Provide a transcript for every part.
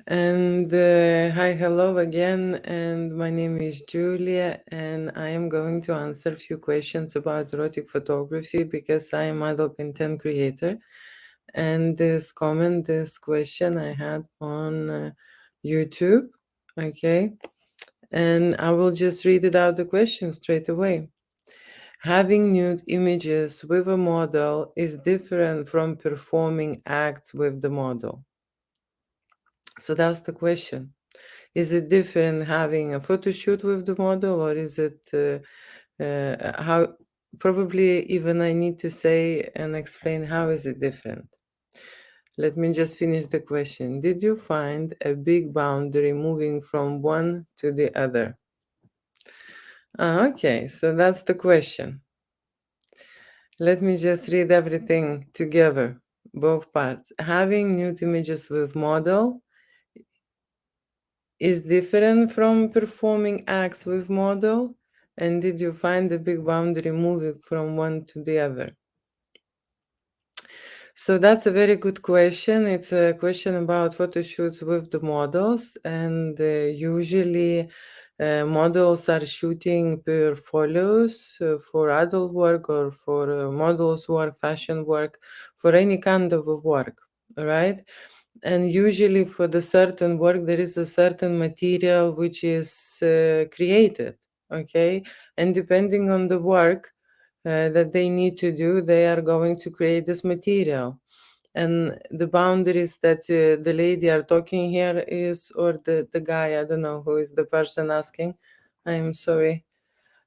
And hi, hello again. And my name is Julia, and I am going to answer a few questions about erotic photography because I am adult content creator. And this question I had on YouTube. Okay. And I will just read it out the question straight away. Having nude images with a model is different from performing acts with the model. So that's the question. Is it different having a photo shoot with the model, or is it how? Probably even I need to say and explain how is it different. Let me just finish the question. Did you find a big boundary moving from one to the other? Okay, so that's the question. Let me just read everything together, both parts. Having nude images with model is different from performing acts with model? And did you find the big boundary moving from one to the other? So that's a very good question. It's a question about photo shoots with the models, and usually models are shooting portfolios for adult work or for models work, fashion work, for any kind of a work, right? And usually for the certain work there is a certain material which is created, okay, and depending on the work that they need to do, they are going to create this material. And the boundaries that the lady are talking here is, or the guy, I don't know who is the person asking, I'm sorry.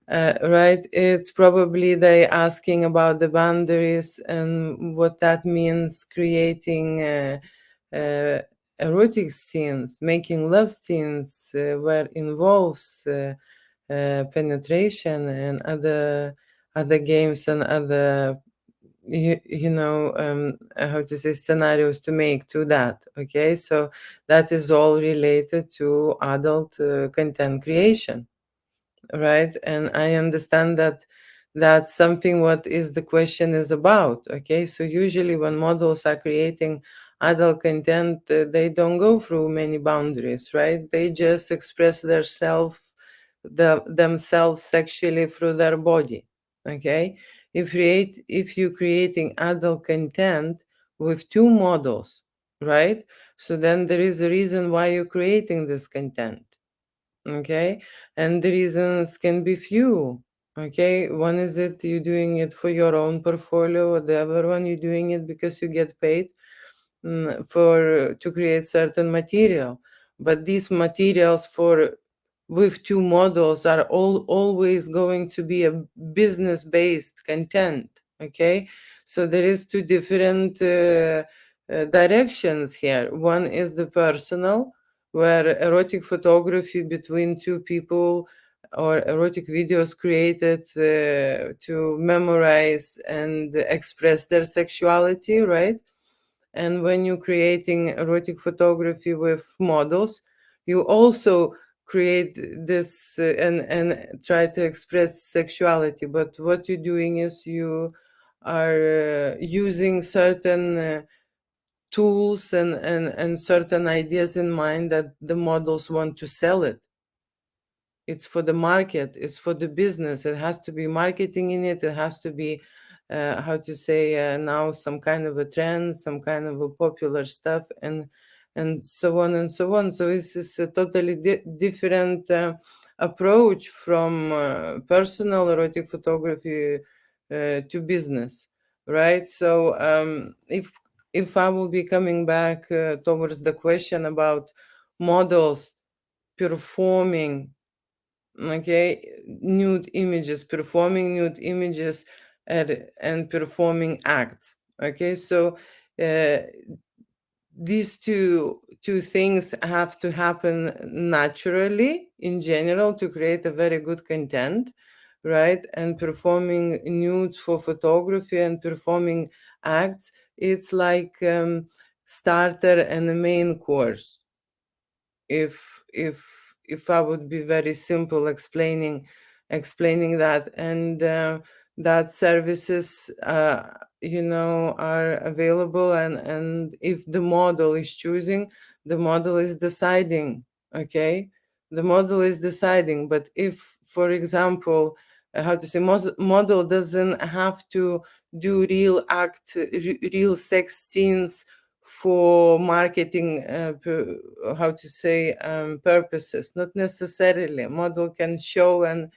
Right, it's probably they asking about the boundaries and what that means, creating uh, erotic scenes, making love scenes where involves penetration and other games and other how to say scenarios to make to that. Okay, so that is all related to adult content creation, right? And I understand that that's something what is the question is about. Okay, so usually when models are creating adult content, they don't go through many boundaries, right? They just express themselves sexually through their body. Okay, if you creating adult content with two models, right? So then there is a reason why you're creating this content. Okay, and the reasons can be few. Okay, one is it you doing it for your own portfolio, or the other one you doing it because you get paid for to create certain material. But these materials for with two models are always going to be a business based content. Okay, so there is two different directions here. One is the personal, where erotic photography between two people or erotic videos created to memorize and express their sexuality, right? And when you're creating erotic photography with models, you also create this and try to express sexuality. But what you're doing is you are using certain tools and certain ideas in mind that the models want to sell it. It's for the market, it's for the business, it has to be marketing in it, it has to be how to say now some kind of a trend, some kind of a popular stuff, and so on and so on. So this is a totally different approach from personal erotic photography to business, right? So if I will be coming back towards the question about models performing, okay, nude images, performing nude images, and performing acts. Okay, so uh, these two things have to happen naturally in general to create a very good content, right? And performing nudes for photography and performing acts, it's like starter and a main course. If I would be very simple explaining that, and that services are available, and if the model is choosing, The model is deciding, okay? The model is deciding. But if, for example, how to say, model doesn't have to do real sex scenes for marketing, how to say, purposes. Not necessarily. Model can show and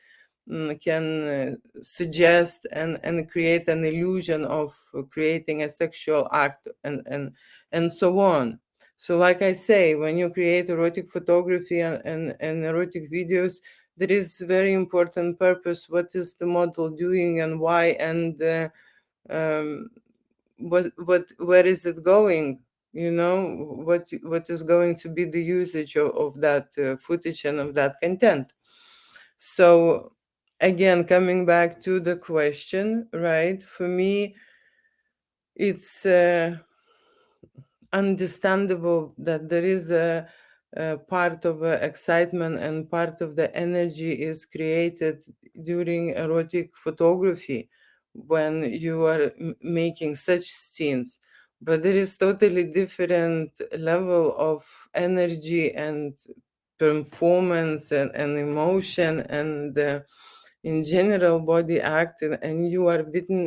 can suggest and create an illusion of creating a sexual act, and so on. So like I say, when you create erotic photography and erotic videos, there is very important purpose. What is the model doing and why, and um, where is it going? You know, what is going to be the usage of that footage and of that content. So again, coming back to the question, right? For me, it's understandable that there is a part of excitement, and part of the energy is created during erotic photography when you are making such scenes. But there is totally different level of energy and performance and emotion and in general body act, and you are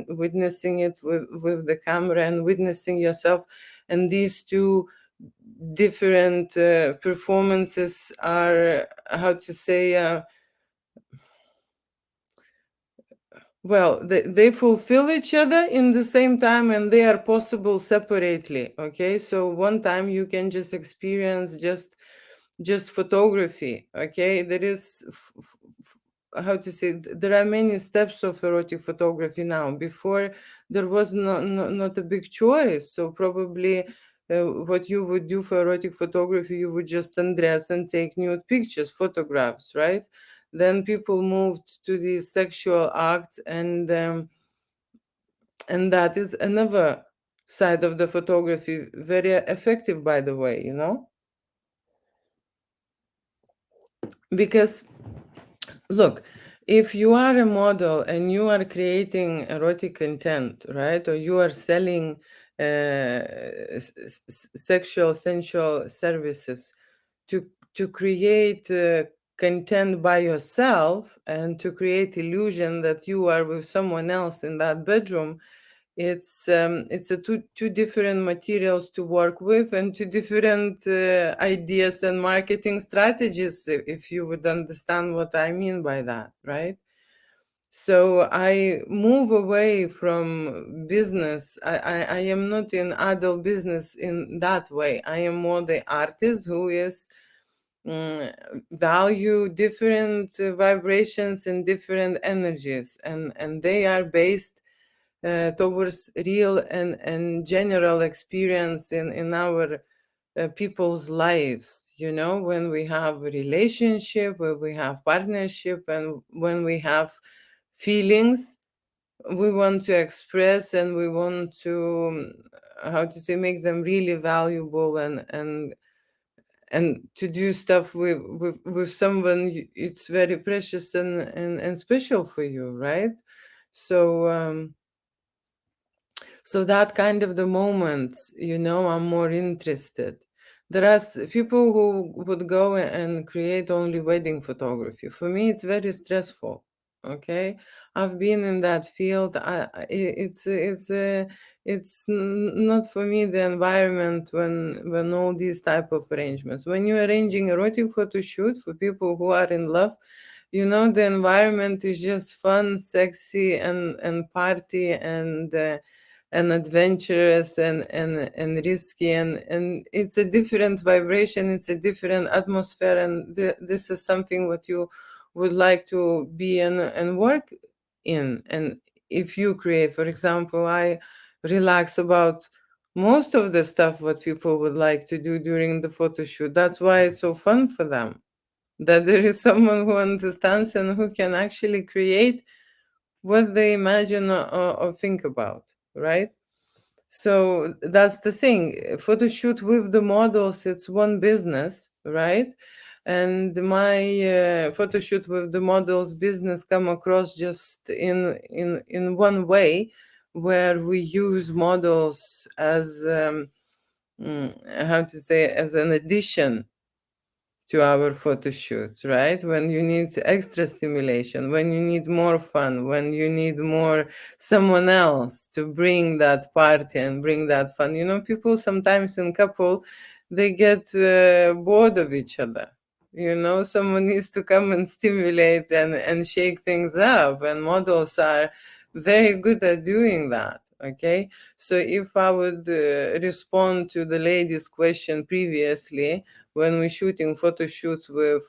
witnessing it with the camera and witnessing yourself, and these two different performances are, how to say, well, they fulfill each other in the same time, and they are possible separately. Okay, so one time you can just experience just photography. Okay, there is how to say, there are many steps of erotic photography now. Before, there was not a big choice, so probably what you would do for erotic photography, you would just undress and take nude pictures, photographs, right? Then people moved to these sexual acts, and that is another side of the photography, very effective, by the way, you know. Because look, if you are a model and you are creating erotic content, right, or you are selling sexual sensual services, to create content by yourself and to create illusion that you are with someone else in that bedroom, it's a two different materials to work with, and two different ideas and marketing strategies, if you would understand what I mean by that, right? So I move away from business. I am not in adult business in that way. I am more the artist who is value different vibrations and different energies, and they are based towards real and general experience in our people's lives. You know, when we have a relationship, when we have partnership, and when we have feelings we want to express, and we want to how to say, make them really valuable, and to do stuff with someone, it's very precious and special for you, right? So so that kind of the moments, you know, I'm more interested. There are people who would go and create only wedding photography. For me, it's very stressful. Okay, I've been in that field. It's not for me the environment when all these type of arrangements. When you're arranging erotic photo shoot for people who are in love, you know, the environment is just fun, sexy, and party, and adventurous, and risky, and it's a different vibration, it's a different atmosphere, and this is something what you would like to be in and work in. And if you create, for example, I relax about most of the stuff what people would like to do during the photo shoot. That's why it's so fun for them, that there is someone who understands and who can actually create what they imagine or think about, right? So that's the thing. Photo shoot with the models, it's one business, right? And my photo shoot with the models business come across just in one way, where we use models as how to say, as an addition to our photo shoots, right? When you need extra stimulation, when you need more fun, when you need more someone else to bring that party and bring that fun. You know, people sometimes in couple, they get bored of each other. You know, someone needs to come and stimulate and shake things up, and models are very good at doing that. Okay, so if I would respond to the lady's question previously, when we're shooting photo shoots with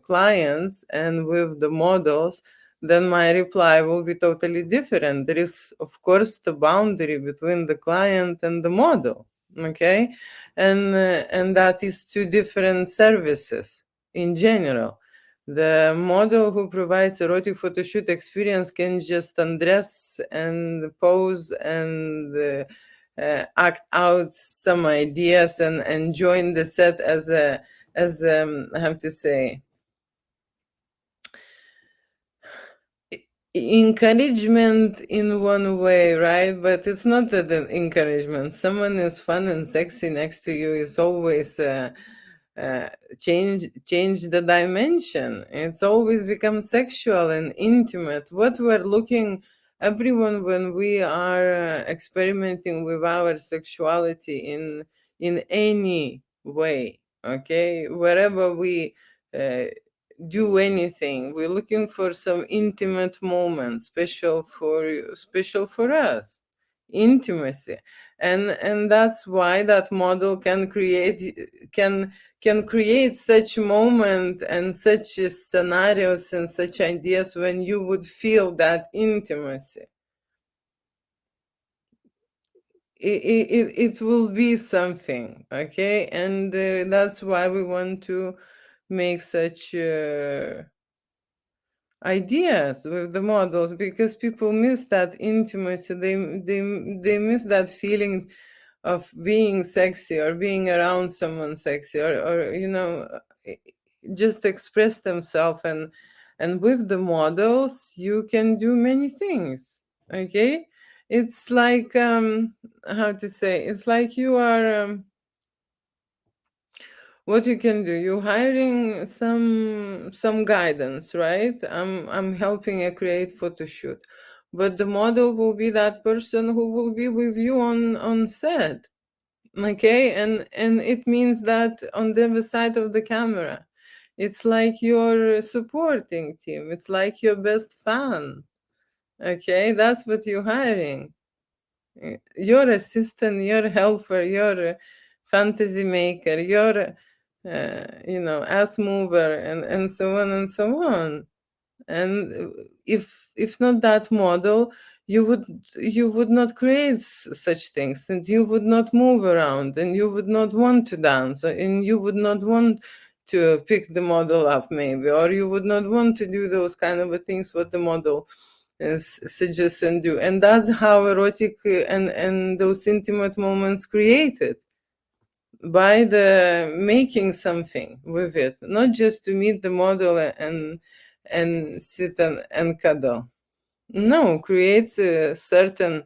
clients and with the models, then my reply will be totally different. There is, of course, the boundary between the client and the model. Okay, and that is two different services in general. The model who provides erotic photo shoot experience can just undress and pose and act out some ideas and join the set as a I have to say encouragement in one way, right? But it's not that an encouragement. Someone is fun and sexy next to you is always uh, change the dimension. It's always become sexual and intimate. What we're looking, everyone, when we are experimenting with our sexuality in any way, okay, wherever we uh, do anything, we're looking for some intimate moment, special for you, special for us, intimacy. And that's why that model can create such moment and such scenarios and such ideas when you would feel that intimacy. It will be something, okay, and that's why we want to make such ideas with the models, because people miss that intimacy. They miss that feeling of being sexy or being around someone sexy, or you know, just express themselves. And with the models you can do many things. Okay, it's like how to say, it's like you are what you can do, you hiring some guidance, right? I'm helping a create photo shoot, but the model will be that person who will be with you on set. Okay, and it means that on the other side of the camera, it's like your supporting team, it's like your best fan. Okay, that's what you're hiring. Your assistant, your helper, your fantasy maker, your you know, ass mover, and so on and so on. And if not that model, you would not create such things, and you would not move around, and you would not want to dance, and you would not want to pick the model up maybe, or you would not want to do those kind of things what the model suggest and do. And that's how erotic and those intimate moments created, by the making something with it, not just to meet the model and sit and cuddle. No, create certain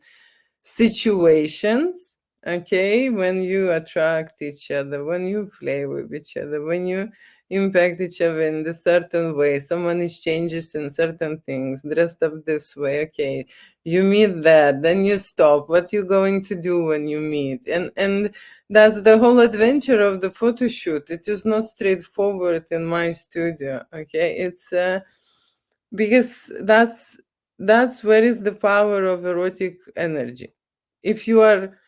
situations, okay, when you attract each other, when you play with each other, when you impact each other in a certain way. Someone is changes in certain things, dressed up this way, okay, you meet there, then you stop, what you going to do when you meet. And that's the whole adventure of the photo shoot. It is not straightforward in my studio, okay. It's because that's where is the power of erotic energy. If you are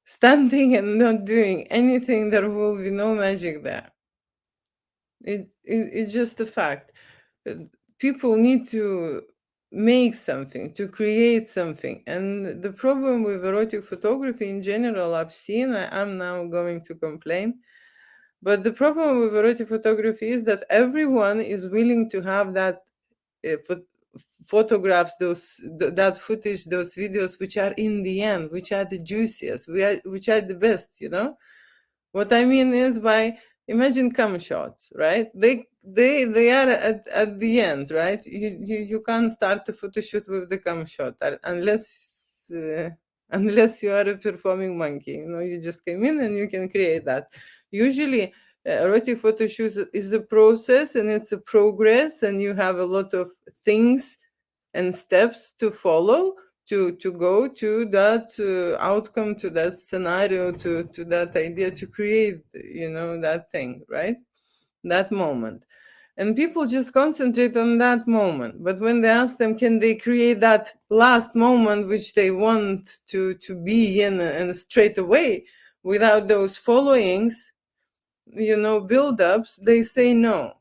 standing and not doing anything, there will be no magic there. It's just a fact. Uh, People need to make something, to create something. And the problem with erotic photography in general, I've seen, I'm now going to complain, but the problem with erotic photography is that everyone is willing to have that photographs, that footage, those videos, which are in the end, which are the juiciest, which are the best. You know what I mean is, by imagine cum shots, right? They are at the end, right? You can't start a photo shoot with the cum shot unless. unless you are a performing monkey. You just came in and you can create that. Usually, erotic photo shoots is a process and it's a progress, and you have a lot of things and steps to follow to go to that outcome, to that scenario, to that idea, to create that thing, right? That moment. And people just concentrate on that moment, but when they ask them, can they create that last moment which they want to be in, and straight away, without those followings, build-ups, they say no.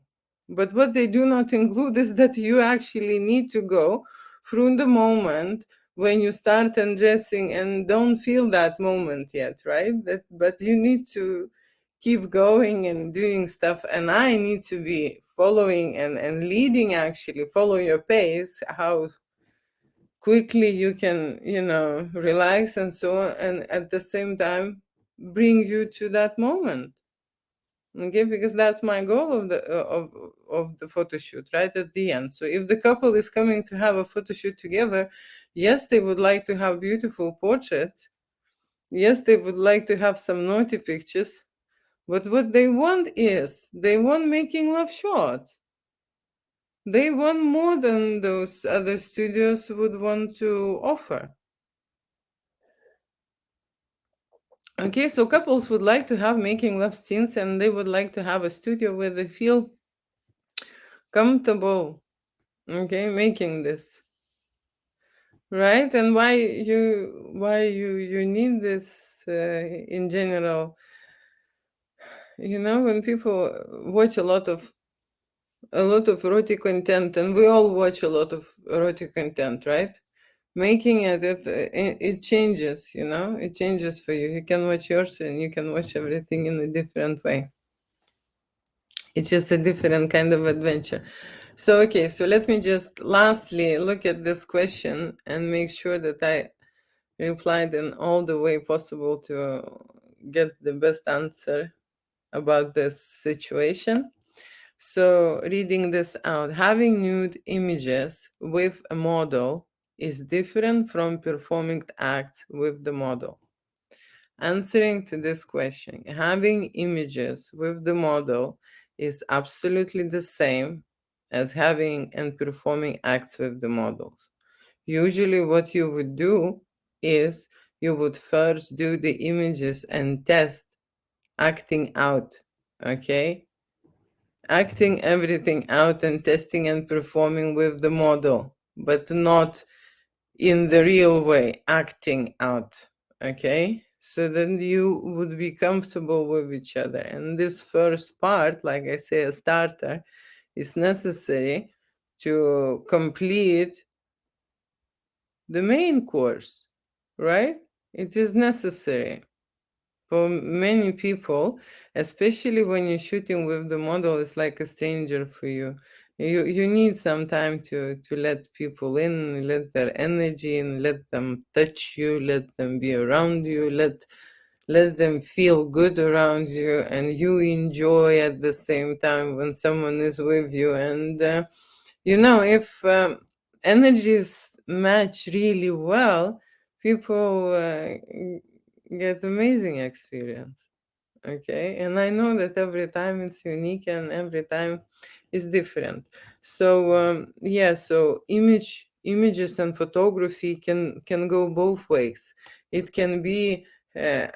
But what they do not include is that you actually need to go through the moment when you start undressing and don't feel that moment yet, right? But you need to keep going and doing stuff, and I need to be following and leading, actually follow your pace, how quickly you can relax and so on, and at the same time bring you to that moment. Okay, because that's my goal of the photo shoot, right at the end. So if the couple is coming to have a photo shoot together, yes, they would like to have beautiful portraits. Yes, they would like to have some naughty pictures. But what they want is, they want making love shots. They want more than those other studios would want to offer. Okay, so couples would like to have making love scenes, and they would like to have a studio where they feel comfortable, okay, making this. Right? And why you need this in general? When people watch a lot of erotic content, and we all watch a lot of erotic content, right? Making it changes, it changes for you. You can watch yours and you can watch everything in a different way. It's just a different kind of adventure. So, okay, so let me just lastly look at this question and make sure that I replied in all the way possible to get the best answer about this situation. So, reading this out, having nude images with a model is different from performing acts with the model. Answering to this question, having images with the model is absolutely the same as having and performing acts with the models. Usually, what you would do is you would first do the images and test acting out, okay? Acting everything out and testing and performing with the model, but not in the real way, acting out, okay? So then you would be comfortable with each other. And this first part, like I say, a starter, is necessary to complete the main course, right? It is necessary for many people, especially when you're shooting with the model. It's like a stranger for you. You need some time to let people in, let their energy in, let them touch you, let them be around you, let them feel good around you, and you enjoy at the same time when someone is with you. And if energies match really well, people get amazing experience. Okay, and I know that every time it's unique and every time is different. So yeah, so images and photography can go both ways. It can be uh,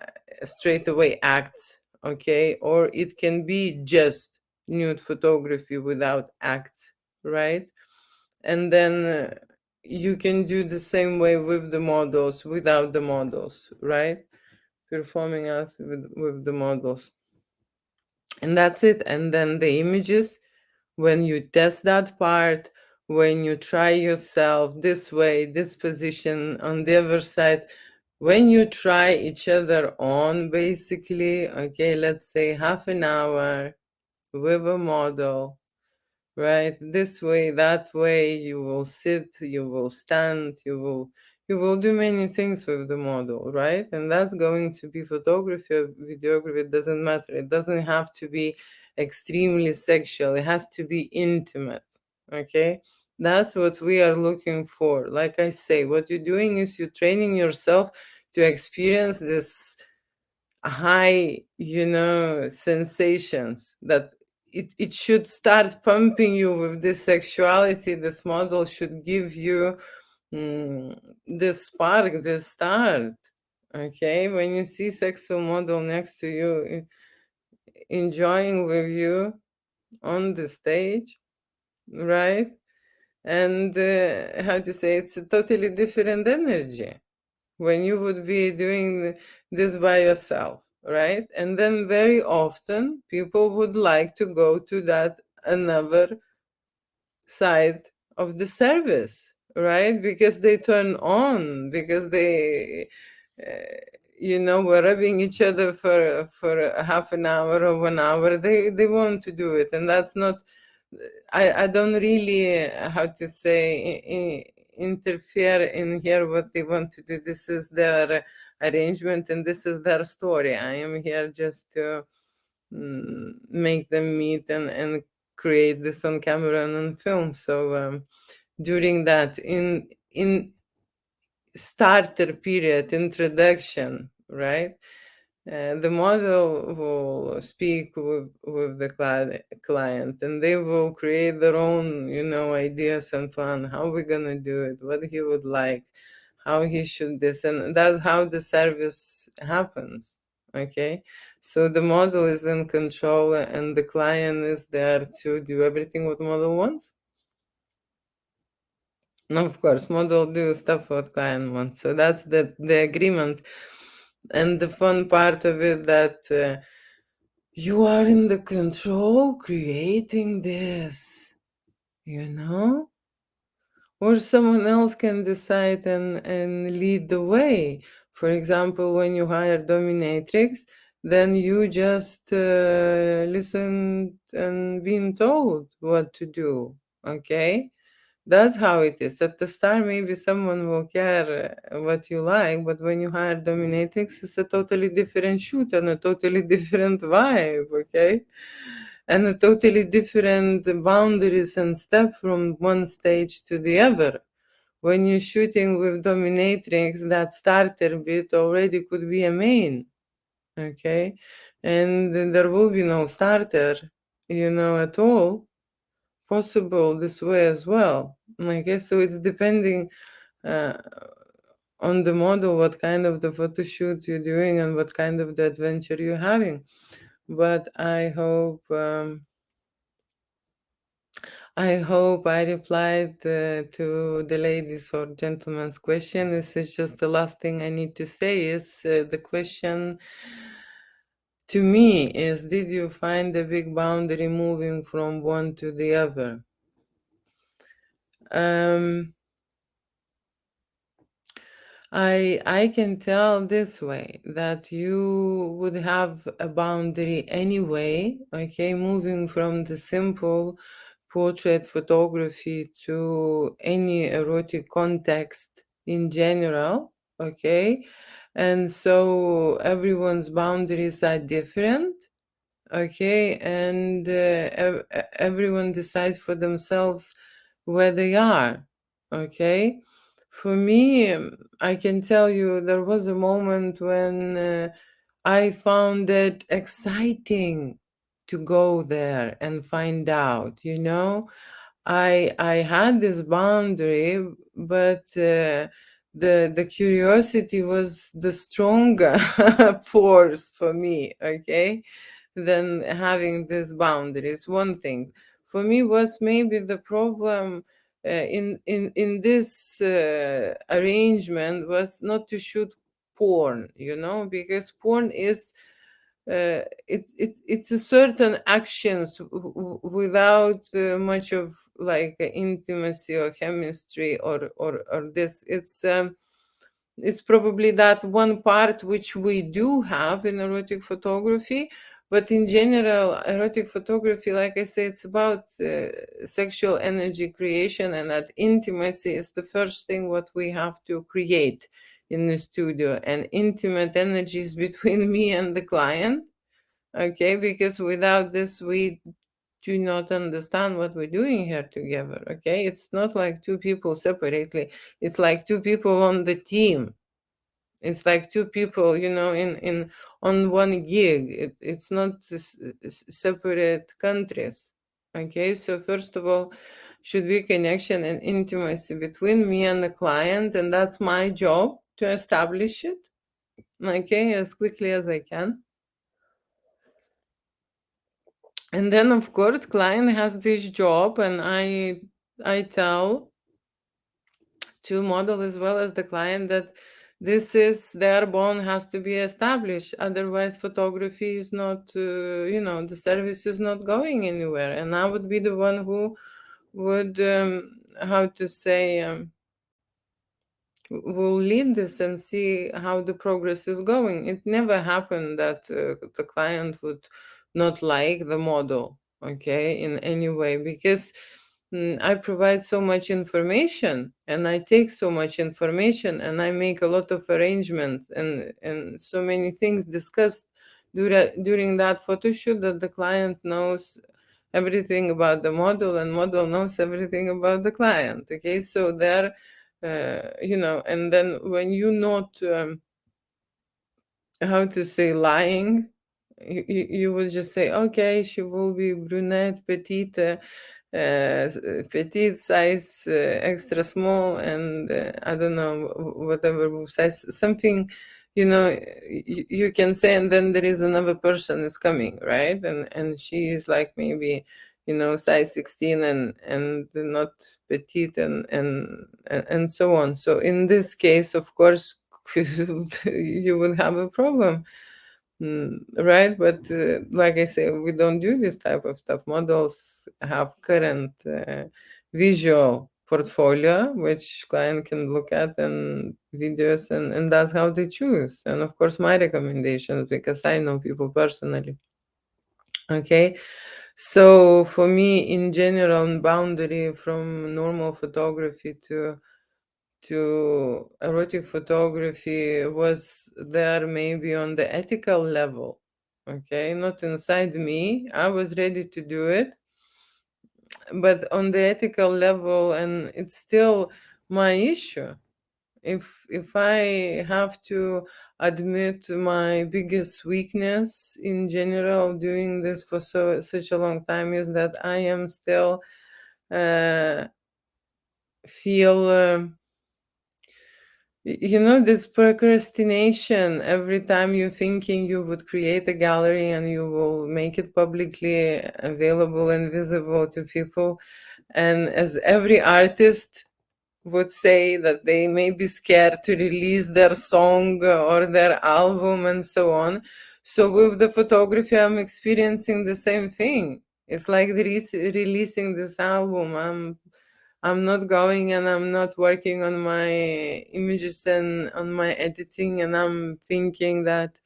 straight away acts, okay, or it can be just nude photography without acts, right? And then you can do the same way with the models, without the models, right? Performing us with the models, and that's it. And then the images, when you test that part, when you try yourself this way, this position on the other side, when you try each other on, basically, okay, let's say half an hour with a model, right? This way, that way, you will sit, you will stand, you will do many things with the model, right? And that's going to be photography or videography. It doesn't matter. It doesn't have to be extremely sexual. It has to be intimate. Okay? That's what we are looking for. Like I say, what you're doing is you're training yourself to experience this high, sensations, that it should start pumping you with this sexuality. This model should give you this spark, this start. Okay, when you see sexual model next to you, enjoying with you on the stage, right? And how to say, it's a totally different energy when you would be doing this by yourself, right? And then very often people would like to go to that another side of the service, right? Because they turn on, because they uh, were rubbing each other for a half an hour or 1 hour. They want to do it, and that's not, I don't really, how to say, interfere in here what they want to do. This is their arrangement and this is their story. I am here just to make them meet and create this on camera and on film. So during that, in starter period, introduction, right? The model will speak with the client, and they will create their own, ideas and plan how we're gonna do it, what he would like, how he should this, and that's how the service happens. Okay, so the model is in control, and the client is there to do everything what model wants. No, of course, model do stuff what client wants. So that's the agreement, and the fun part of it, that you are in the control creating this, you know, or someone else can decide and lead the way. For example, when you hire dominatrix, then you just listen and being told what to do. Okay, that's how it is. At the start, maybe someone will care what you like, but when you hire dominatrix, it's a totally different shoot and a totally different vibe, okay? And a totally different boundaries and step from one stage to the other. When you're shooting with dominatrix, that starter bit already could be a main, okay? And then there will be no starter, at all possible this way as well. I guess so. It's depending uh, on the model, what kind of the photo shoot you're doing and what kind of the adventure you're having. But I hope I replied to the ladies or gentleman's question. This is just the last thing I need to say. Is the question to me is: did you find the big boundary moving from one to the other? Um, I can tell this way that you would have a boundary anyway, okay, moving from the simple portrait photography to any erotic context in general, okay? And so everyone's boundaries are different, okay? And everyone decides for themselves where they are, okay? For me, I can tell you there was a moment when I found it exciting to go there and find out, I had this boundary, but the curiosity was the stronger force for me, okay, than having this boundaries. One thing for me was maybe the problem in this arrangement was not to shoot porn, because porn is it's a certain actions without much of like intimacy or chemistry or this. It's probably that one part which we do have in erotic photography, but in general, erotic photography, like I say, it's about sexual energy creation, and that intimacy is the first thing what we have to create in the studio, and intimate energies between me and the client. Okay, because without this, we do not understand what we're doing here together. Okay, it's not like two people separately, it's like two people on the team. It's like two people, in on one gig. It's not separate countries. Okay, so first of all, should be connection and intimacy between me and the client, and that's my job to establish it. Okay, as quickly as I can. And then of course client has this job, and I tell to model as well as the client that this is their bond has to be established, otherwise photography is not the service is not going anywhere, and I would be the one who would how to say will lead this and see how the progress is going. It never happened that the client would not like the model, okay, in any way, because I provide so much information, and I take so much information, and I make a lot of arrangements, and so many things discussed during that photo shoot, that the client knows everything about the model, and model knows everything about the client. Okay, so there and then when you not how to say lying, you will just say, okay, she will be brunette, petite, petite size, extra small, and I don't know, whatever size, something, you can say, and then there is another person is coming, right? And she is like maybe, size 16, and not petite, and so on. So in this case, of course, you would have a problem. Right, but like I say, we don't do this type of stuff. Models have current visual portfolio, which client can look at, and videos, and that's how they choose. And of course, my recommendations, because I know people personally. Okay, so for me, in general, boundary from normal photography to erotic photography was there maybe on the ethical level. Okay, not inside me, I was ready to do it, but on the ethical level, and it's still my issue. If I have to admit, my biggest weakness in general doing this for such a long time is that I am still uh, feel this procrastination. Every time you're thinking you would create a gallery and you will make it publicly available and visible to people, and as every artist would say, that they may be scared to release their song or their album and so on. So with the photography, I'm experiencing the same thing. It's like releasing this album. I'm not going, and I'm not working on my images and on my editing, and I'm thinking that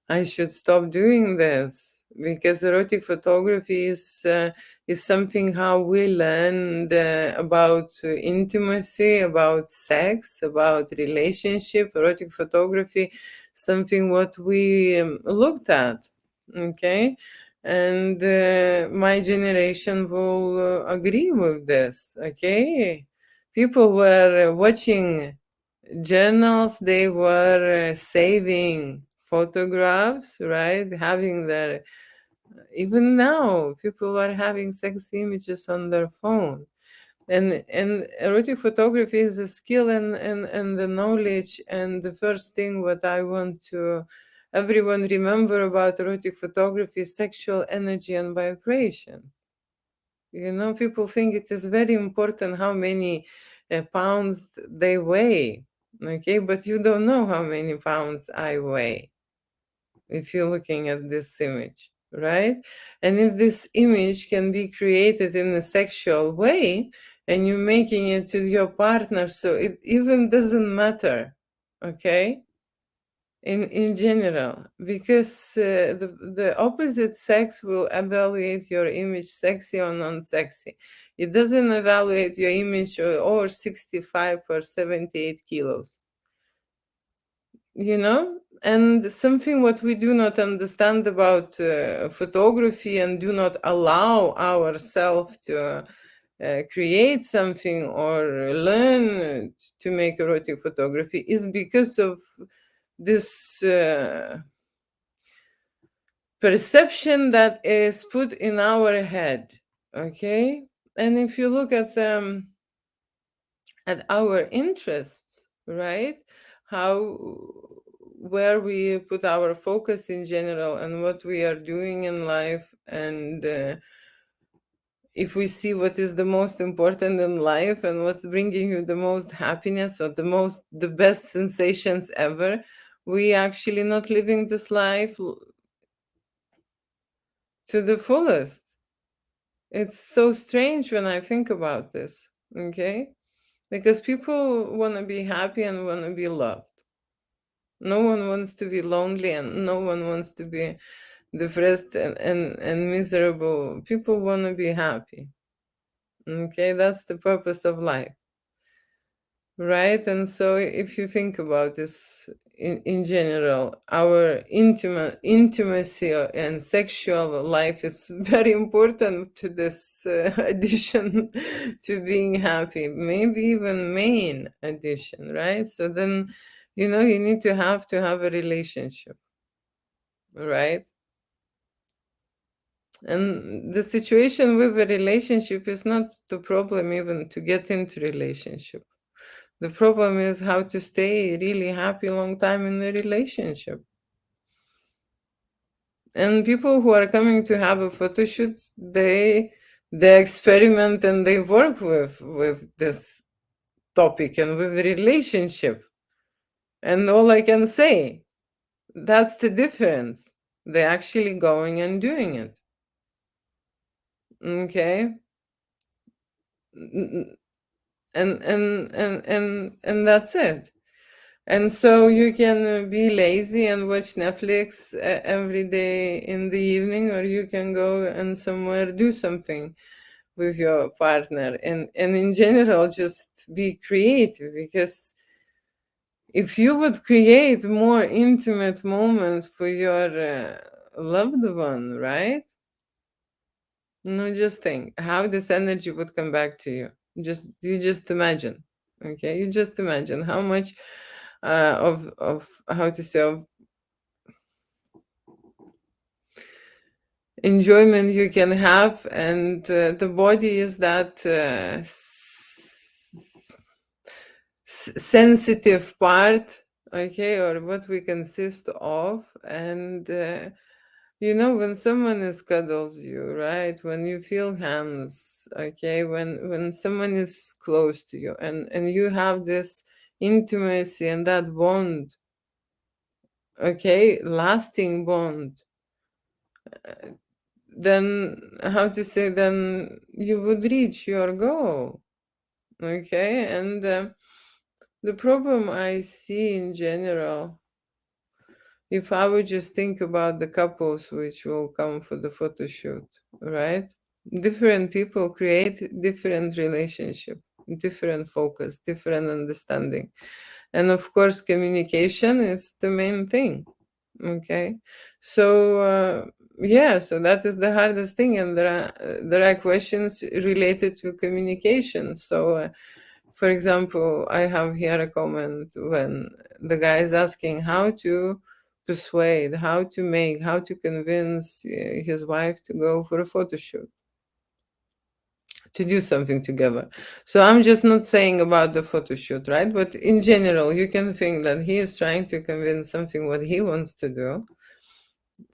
I should stop doing this, because erotic photography is something how we learn about intimacy, about sex, about relationship. Erotic photography, something what we looked at, okay, and my generation will agree with this. Okay, people were watching journals, they were saving photographs, right, having their, even now people are having sex images on their phone, and erotic photography is a skill, and the knowledge, and the first thing what I want to everyone remember about erotic photography is sexual energy and vibration. People think it is very important how many pounds they weigh. Okay, but you don't know how many pounds I weigh if you're looking at this image, right? And if this image can be created in a sexual way, and you're making it to your partner, so it even doesn't matter, okay? In general, because the opposite sex will evaluate your image sexy or non-sexy. It doesn't evaluate your image or 65 or 78 kilos, and something what we do not understand about photography, and do not allow ourselves to create something or learn to make erotic photography, is because of this perception that is put in our head. Okay, and if you look at our interests, right, how, where we put our focus in general and what we are doing in life, and if we see what is the most important in life and what's bringing you the most happiness or the best sensations ever, we actually not living this life to the fullest. It's so strange when I think about this. Okay, because people want to be happy and want to be loved. No one wants to be lonely, and no one wants to be depressed and miserable. People want to be happy. Okay, that's the purpose of life, right? And so if you think about this in general, our intimacy and sexual life is very important to this addition to being happy, maybe even main addition, right? So then, you need to have a relationship, right? And the situation with a relationship is not the problem even to get into relationship. The problem is how to stay really happy long time in a relationship. And people who are coming to have a photo shoot, they experiment and they work with this topic and with relationship. And all I can say, that's the difference. They're actually going and doing it. Okay? N- and that's it. And so you can be lazy and watch Netflix every day in the evening, or you can go and somewhere do something with your partner, and in general just be creative, because if you would create more intimate moments for your loved one, right? No, just think how this energy would come back to you. You just imagine. Okay, you just imagine how much of how to say, of enjoyment you can have, and the body is that sensitive part, okay, or what we consist of. And when someone is cuddles you, right, when you feel hands, okay, when someone is close to you, and you have this intimacy and that bond, okay, lasting bond, then how to say, then you would reach your goal. Okay, and the problem I see in general, if I would just think about the couples which will come for the photo shoot, right? Different people create different relationship, different focus, different understanding. And of course, communication is the main thing. Okay, so yeah, so that is the hardest thing, and there are questions related to communication. So, for example, I have here a comment when the guy is asking how to persuade, how to convince his wife to go for a photo shoot, to do something together. So I'm just not saying about the photo shoot, right? But in general, you can think that he is trying to convince something what he wants to do,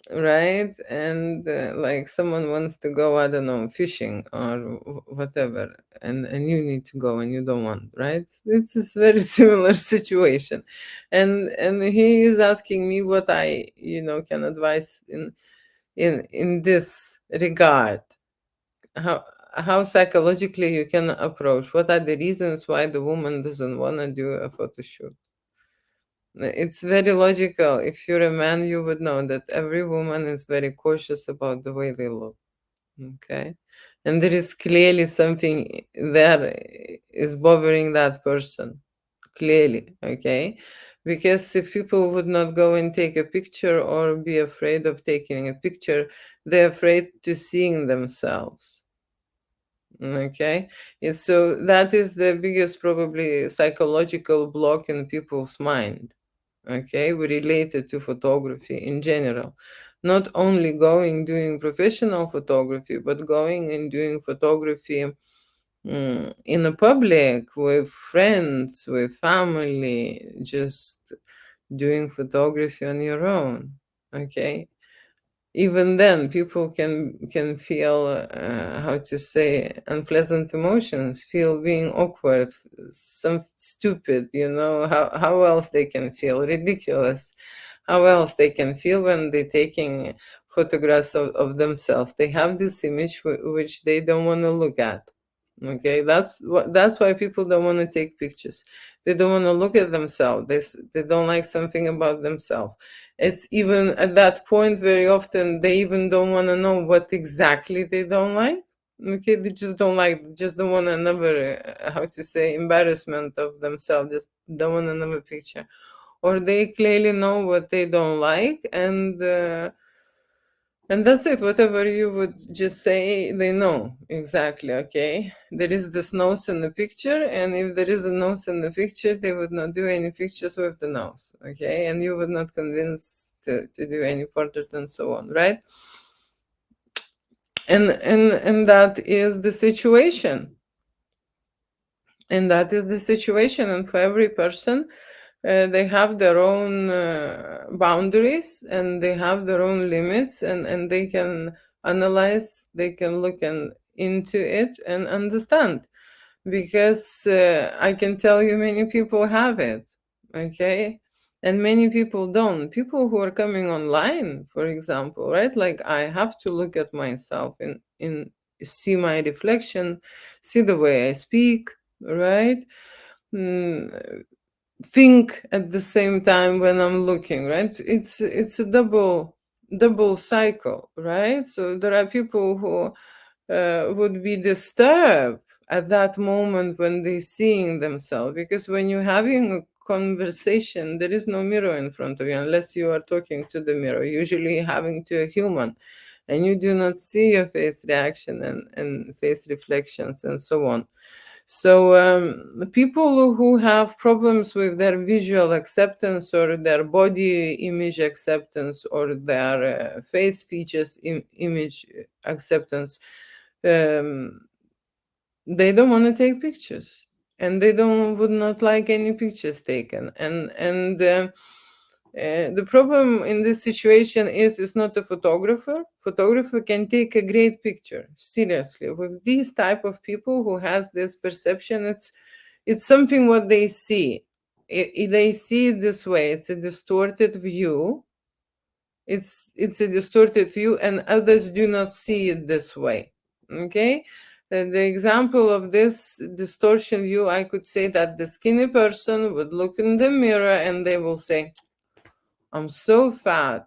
right? And like someone wants to go, I don't know, fishing or whatever, and you need to go and you don't want, right? It's a very similar situation, and he is asking me what I can advise in this regard, how how psychologically you can approach, what are the reasons why the woman doesn't want to do a photo shoot. It's very logical. If you're a man, you would know that every woman is very cautious about the way they look. Okay. And there is clearly something there is bothering that person. Clearly. Okay. Because if people would not go and take a picture or be afraid of taking a picture, they're afraid to seeing themselves. Okay. And so that is the biggest, probably, psychological block in people's mind. Okay, we relate it to photography in general. Not only going doing professional photography, but going and doing photography in the public with friends, with family, just doing photography on your own. Okay, even then people can feel how to say unpleasant emotions, feel being awkward, some stupid, how else they can feel ridiculous, how else they can feel when they're taking photographs of themselves. They have this image which they don't want to look at. Okay, that's why people don't want to take pictures. They don't want to look at themselves. They don't like something about themselves. It's even at that point very often they even don't want to know what exactly they don't like. Okay, they just don't like, just don't want another how to say embarrassment of themselves, just don't want another picture. Or they clearly know what they don't like, and that's it. Whatever you would just say, they know exactly. Okay, there is this nose in the picture, and if there is a nose in the picture, they would not do any pictures with the nose. Okay, and you would not convince to do any portrait and so on, right? And that is the situation. And that is the situation. And for every person, they have their own boundaries, and they have their own limits, and they can analyze, they can look into it and understand. Because I can tell you many people have it. Okay, and many people don't. People who are coming online, for example, right? Like, I have to look at myself in see my reflection, see the way I speak, right? Mm, think at the same time when I'm looking, right? It's a double cycle, right? So there are people who would be disturbed at that moment when they seeing themselves, because when you're having a conversation, there is no mirror in front of you unless you are talking to the mirror, usually having to a human, and you do not see your face reaction and face reflections and so on. So the people who have problems with their visual acceptance, or their body image acceptance, or their face features image acceptance, um, they don't want to take pictures, and they don't would not like any pictures taken. And the problem in this situation is it's not a photographer. Photographer can take a great picture, seriously. With these type of people who has this perception, it's something what they see. They see it this way. It's a distorted view. It's a distorted view, and others do not see it this way. Okay, the example of this distortion view, I could say that the skinny person would look in the mirror and they will say, I'm so fat.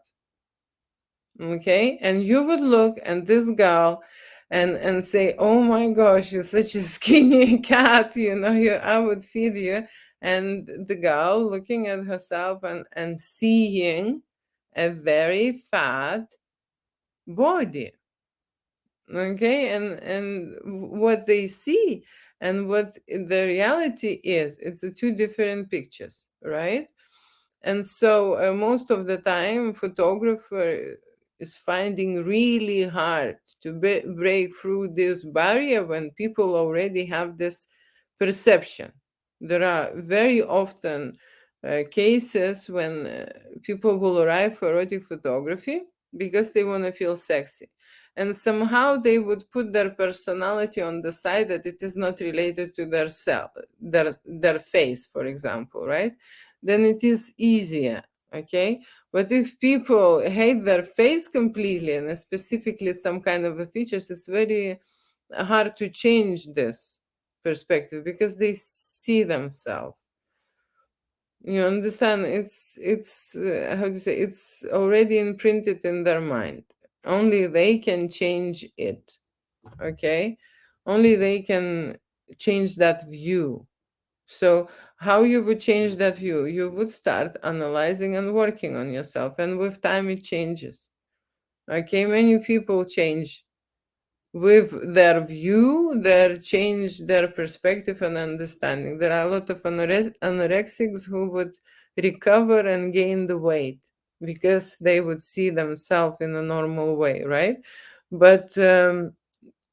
Okay, and you would look at this girl and say, oh my gosh, you're such a skinny cat, I would feed you. And the girl looking at herself and seeing a very fat body. Okay, and what they see and what the reality is, it's the two different pictures, right? And so most of the time photographer is finding really hard to break through this barrier when people already have this perception. There are very often cases when people will arrive for erotic photography because they want to feel sexy, and somehow they would put their personality on the side, that it is not related to their self, their face, for example, right? Then it is easier. Okay, but if people hate their face completely, and specifically some kind of a features, it's very hard to change this perspective because they see themselves. You understand? It's how to say, it's already imprinted in their mind. Only they can change it. Okay, only they can change that view. So how you would change that view? You would start analyzing and working on yourself, and with time it changes. Okay, many people change with their view, their change, their perspective and understanding. There are a lot of anorexics who would recover and gain the weight, because they would see themselves in a normal way, right? But to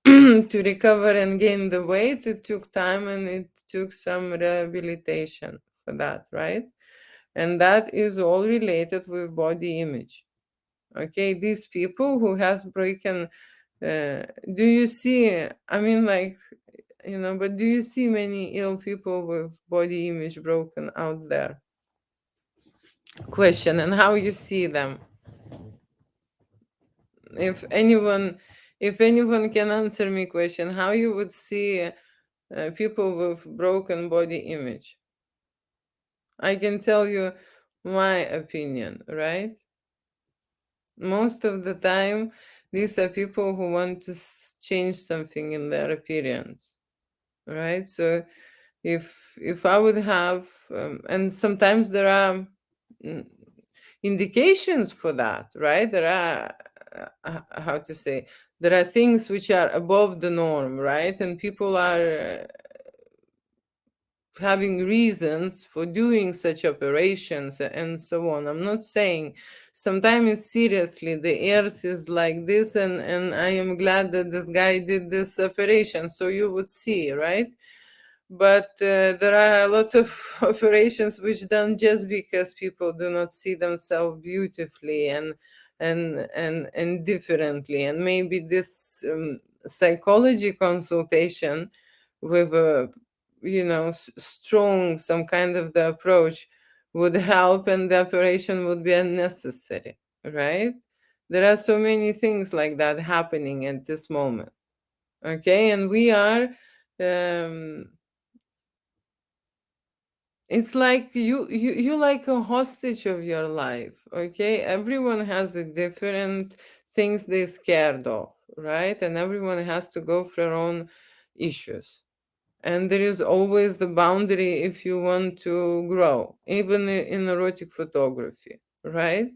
recover and gain the weight, it took time and it took some rehabilitation for that, right? And that is all related with body image. Okay, these people who has broken, do you see, I mean, like, but do you see many ill people with body image broken out there? Question. And how you see them? If anyone can answer me question, how you would see people with broken body image? I can tell you my opinion, right? Most of the time, these are people who want to change something in their appearance, right? So if I would have, and sometimes there are mm, indications for that, right? There are, how to say, there are things which are above the norm, right? And people are having reasons for doing such operations and so on. I'm not saying, sometimes seriously the earth is like this, and I am glad that this guy did this operation, so you would see, right? But there are a lot of operations which done just because people do not see themselves beautifully and differently, and maybe this psychology consultation with a strong some kind of the approach would help, and the operation would be unnecessary, right? There are so many things like that happening at this moment. Okay, and we are, um, it's like you like a hostage of your life. Okay, everyone has the different things they're scared of, right? And everyone has to go for their own issues, and there is always the boundary if you want to grow, even in erotic photography, right?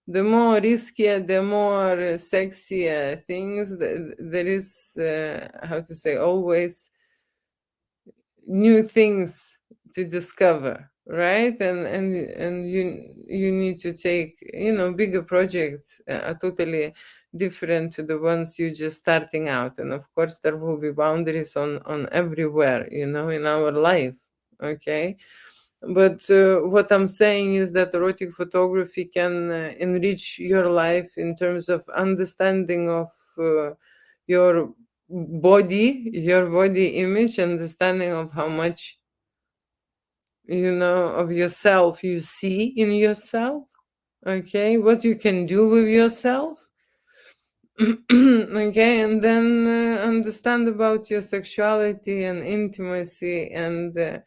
The more riskier, the more sexier things, there is, how to say, always new things to discover, right? And you need to take, bigger projects, are totally different to the ones you just starting out. And of course there will be boundaries on everywhere, in our life. Okay, but what I'm saying is that erotic photography can enrich your life in terms of understanding of your your body image, understanding of how much of yourself you see in yourself. Okay, what you can do with yourself. Okay, and then understand about your sexuality and intimacy, and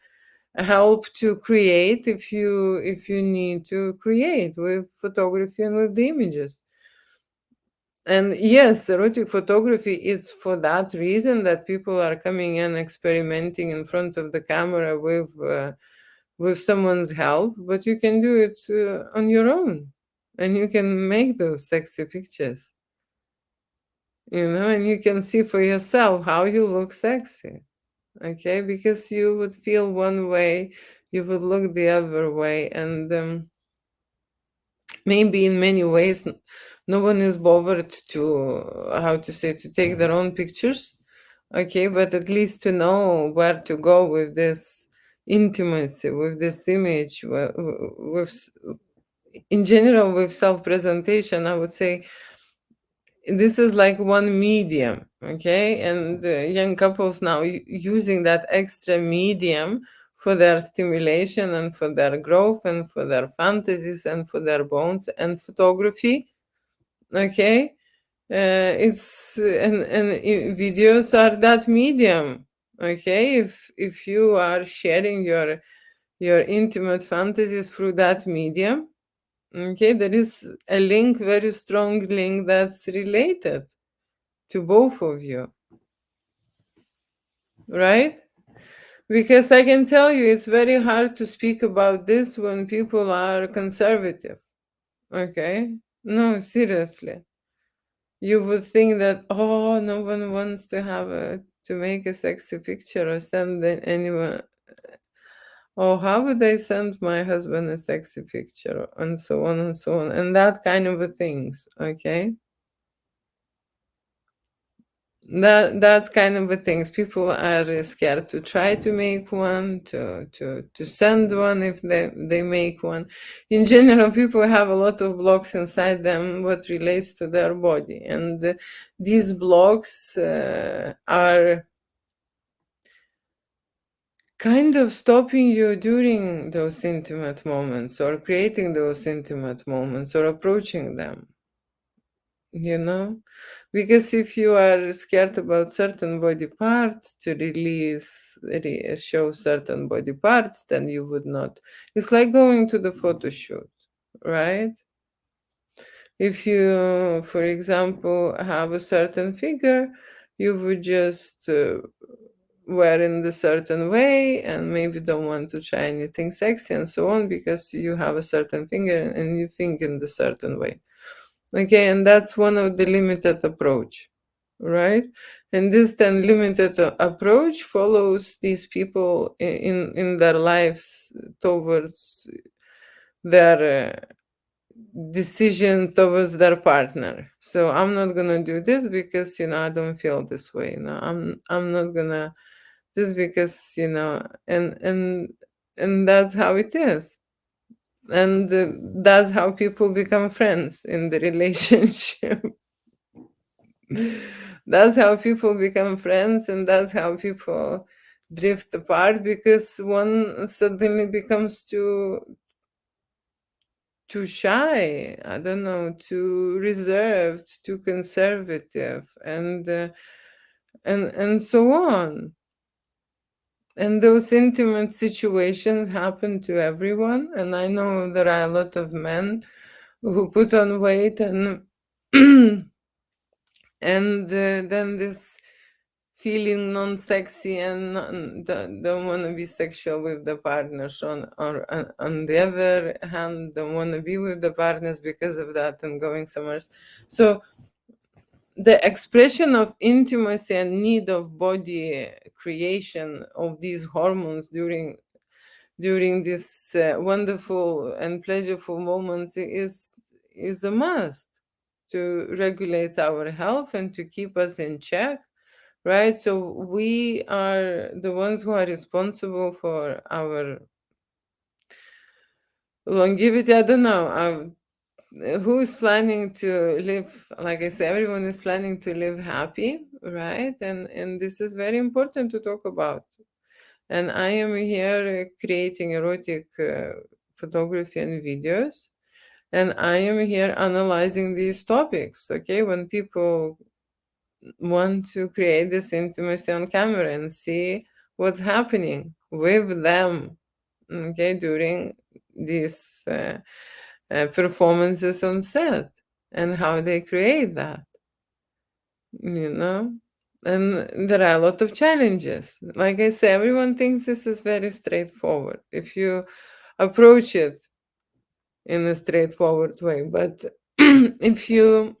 help to create, if you need to create with photography and with the images. And yes, erotic photography, it's for that reason that people are coming and experimenting in front of the camera with someone's help, but you can do it on your own, and you can make those sexy pictures, and you can see for yourself how you look sexy. Okay, because you would feel one way, you would look the other way, and maybe in many ways no one is bothered to, how to say, to take their own pictures. Okay, but at least to know where to go with this intimacy, with this image, in general, with self presentation, I would say this is like one medium. Okay, and young couples now using that extra medium for their stimulation and for their growth and for their fantasies and for their bones, and photography. Okay, it's and videos are that medium. Okay, if you are sharing your intimate fantasies through that medium, okay, there is a link, very strong link, that's related to both of you, right? Because I can tell you, it's very hard to speak about this when people are conservative. Okay, no, seriously, you would think that, oh, no one wants to make a sexy picture or send anyone. Oh, how would I send my husband a sexy picture? And so on and so on. And that kind of a things. Okay. That's kind of a things. People are scared to try to make one, to send one if they make one. In general, people have a lot of blocks inside them what relates to their body, and these blocks are kind of stopping you during those intimate moments, or creating those intimate moments, or approaching them, you know. Because if you are scared about certain body parts to show certain body parts, then you would not. It's like going to the photo shoot, right? If you, for example, have a certain figure, you would just wear in the certain way, and maybe don't want to try anything sexy and so on, because you have a certain figure and you think in the certain way. Okay, and that's one of the limited approach, right? And this then limited approach follows these people in their lives towards their decision towards their partner. So I'm not gonna do this because I don't feel this way. I'm not gonna this because and that's how it is. And that's how people become friends in the relationship. That's how people become friends, and that's how people drift apart, because one suddenly becomes too shy, I don't know, too reserved, too conservative, and so on. And those intimate situations happen to everyone, and I know there are a lot of men who put on weight, and then this feeling non-sexy, and don't want to be sexual with the partners, on the other hand don't want to be with the partners because of that, and going somewhere else. So the expression of intimacy and need of body creation of these hormones during this wonderful and pleasurable moments is a must to regulate our health and to keep us in check, right? So we are the ones who are responsible for our longevity. I don't know. Who is planning to live? Like I say, everyone is planning to live happy, right? And this is very important to talk about. And I am here creating erotic photography and videos. And I am here analyzing these topics. Okay, when people want to create this intimacy on camera and see what's happening with them, okay, during these performances on set, and how they create that, you know. And there are a lot of challenges. Like I say, everyone thinks this is very straightforward if you approach it in a straightforward way. But if you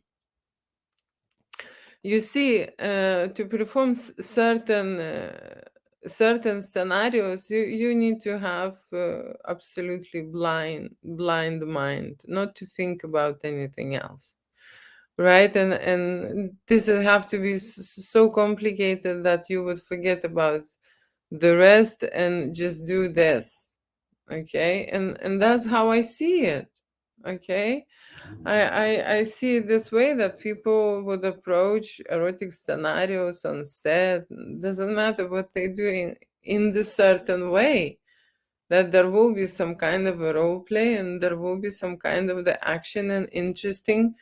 see, to perform certain scenarios, you need to have absolutely blind mind, not to think about anything else, right? And this will have to be so complicated that you would forget about the rest and just do this, okay? And that's how I see it, okay? I see it this way, that people would approach erotic scenarios on set. Doesn't matter what they do in the certain way. That there will be some kind of a role play, and there will be some kind of the action and interesting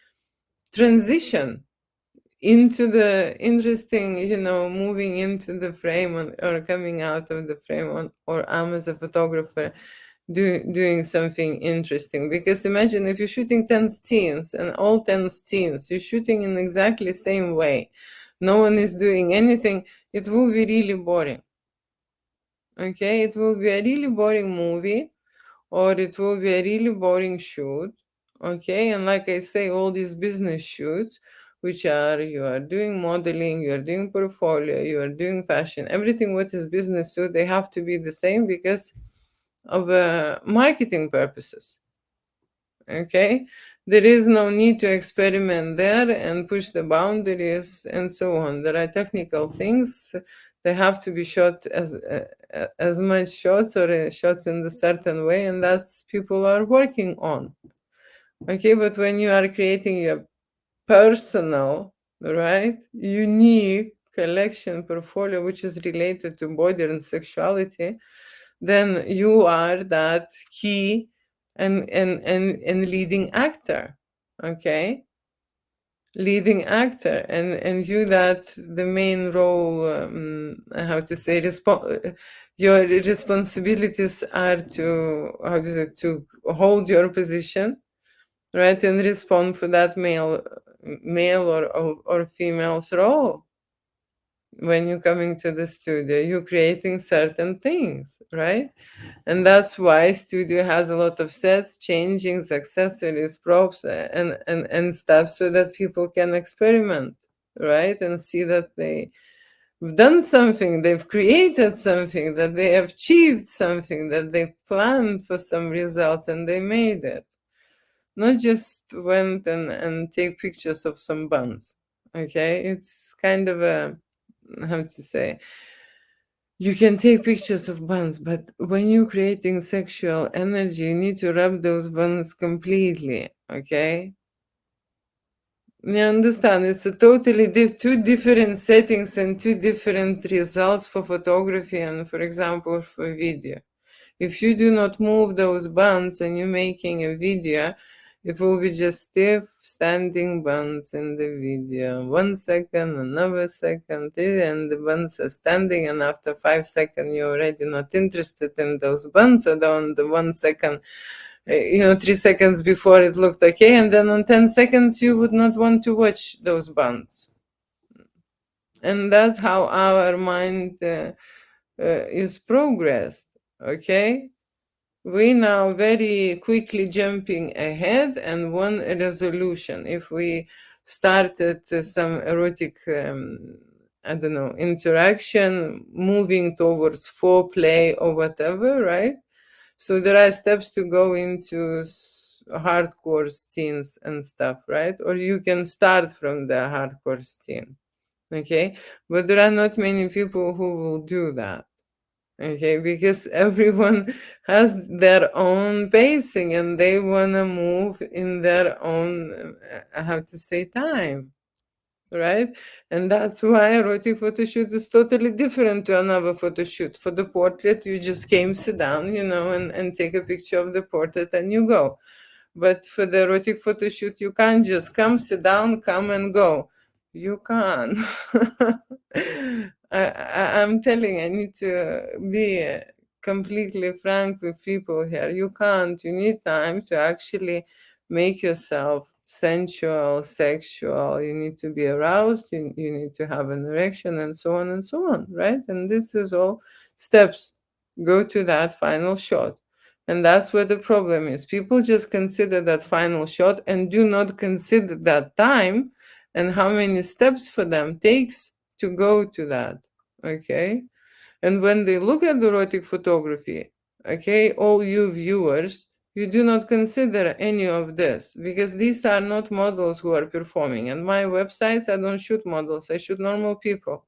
transition into the interesting, moving into the frame, or coming out of the frame, or I'm as a photographer doing something interesting. Because imagine if you're shooting 10 scenes, and all 10 scenes you're shooting in exactly same way, no one is doing anything, it will be really boring. Okay, it will be a really boring movie, or it will be a really boring shoot. Okay, and like I say, all these business shoots, which are, you are doing modeling, you are doing portfolio, you are doing fashion, everything what is business suit, they have to be the same, because of marketing purposes. Okay, there is no need to experiment there and push the boundaries and so on. There are technical things. They have to be shot as much shots or shots in a certain way, and that's people are working on. Okay, but when you are creating a personal, right, unique collection portfolio which is related to body and sexuality, then you are that key and leading actor. Okay, leading actor, and you that the main role, how to say, your responsibilities are to, how to say, to hold your position, right, and respond for that male or female's role. When you're coming to the studio, you're creating certain things, right? And that's why studio has a lot of sets, changings, accessories, props, and stuff, so that people can experiment, right, and see that they've done something, they've created something, that they have achieved something, that they planned for some result and they made it, not just went and take pictures of some buns. Okay, it's kind of a, how to say, you can take pictures of buns, but when you're creating sexual energy, you need to rub those buns completely. Okay, you understand? It's a totally two different settings and two different results for photography and, for example, for video. If you do not move those buns and you're making a video, it will be just stiff standing buns in the video. 1 second, another second, and the buns are standing, and after 5 seconds you're already not interested in those buns, or on the 1 second, 3 seconds before it looked okay, and then on 10 seconds you would not want to watch those buns. And that's how our mind is progressed. Okay, we now very quickly jumping ahead and want a resolution. If we started some erotic, I don't know, interaction, moving towards foreplay or whatever, right? So there are steps to go into hardcore scenes and stuff, right? Or you can start from the hardcore scene, okay? But there are not many people who will do that. Okay, because everyone has their own pacing and they want to move in their own, I have to say, time, right? And that's why erotic photo shoot is totally different to another photo shoot. For the portrait, you just came, sit down, and take a picture of the portrait and you go. But for the erotic photo shoot, you can't just come, sit down, come and go. You can't. I'm telling, I need to be completely frank with people here. You can't. You need time to actually make yourself sensual, sexual. You need to be aroused. You need to have an erection, and so on and so on, right? And this is all steps. Go to that final shot. And that's where the problem is. People just consider that final shot and do not consider that time and how many steps for them takes to go to that. Okay. And when they look at erotic photography, okay, all you viewers, you do not consider any of this because these are not models who are performing. And my websites, I don't shoot models, I shoot normal people.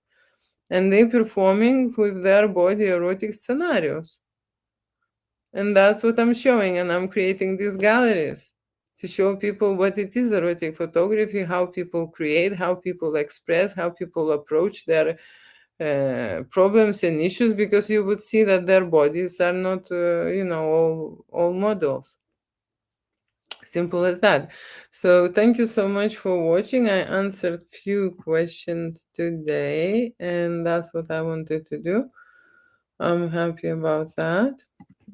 And they performing with their body erotic scenarios. And that's what I'm showing. And I'm creating these galleries to show people what it is erotic photography, how people create, how people express, how people approach their problems and issues, because you would see that their bodies are not, all models. Simple as that. So thank you so much for watching. I answered few questions today, and that's what I wanted to do. I'm happy about that.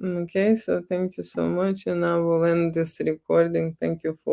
Okay, so thank you so much, and I will end this recording. Thank you for